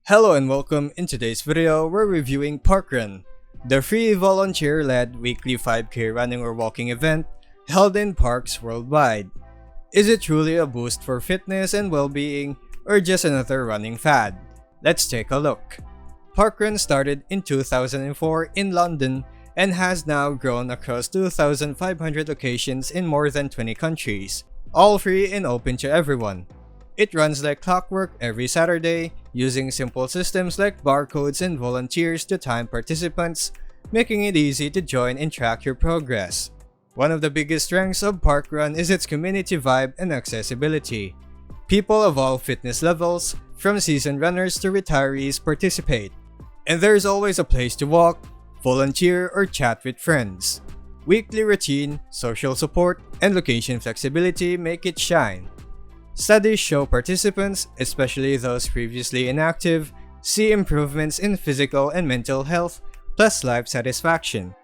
Hello and welcome. In today's video, we're reviewing Parkrun, the free volunteer-led weekly 5K running or walking event held in parks worldwide. Is it truly a boost for fitness and well-being, or just another running fad? Let's take a look. Parkrun started in 2004 in London and has now grown across 2,500 locations in more than 20 countries, all free and open to everyone. It runs like clockwork every Saturday, using simple systems like barcodes and volunteers to time participants, making it easy to join and track your progress. One of the biggest strengths of Parkrun is its community vibe and accessibility. People of all fitness levels, from seasoned runners to retirees, participate. And there's always a place to walk, volunteer, or chat with friends. Weekly routine, social support, and location flexibility make it shine. Studies show participants, especially those previously inactive, see improvements in physical and mental health, plus life satisfaction.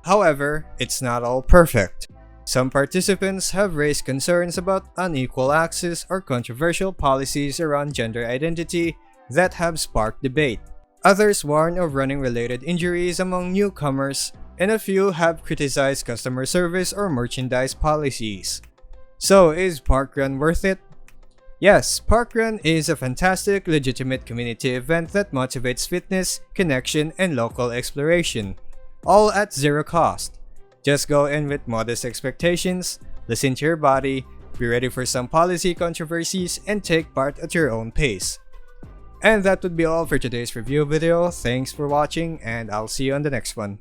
However, it's not all perfect. Some participants have raised concerns about unequal access or controversial policies around gender identity that have sparked debate. Others warn of running-related injuries among newcomers, and a few have criticized customer service or merchandise policies. So, is Parkrun worth it? Yes, Parkrun is a fantastic, legitimate community event that motivates fitness, connection, and local exploration, all at zero cost. Just go in with modest expectations, listen to your body, be ready for some policy controversies, and take part at your own pace. And that would be all for today's review video. Thanks for watching, and I'll see you on the next one.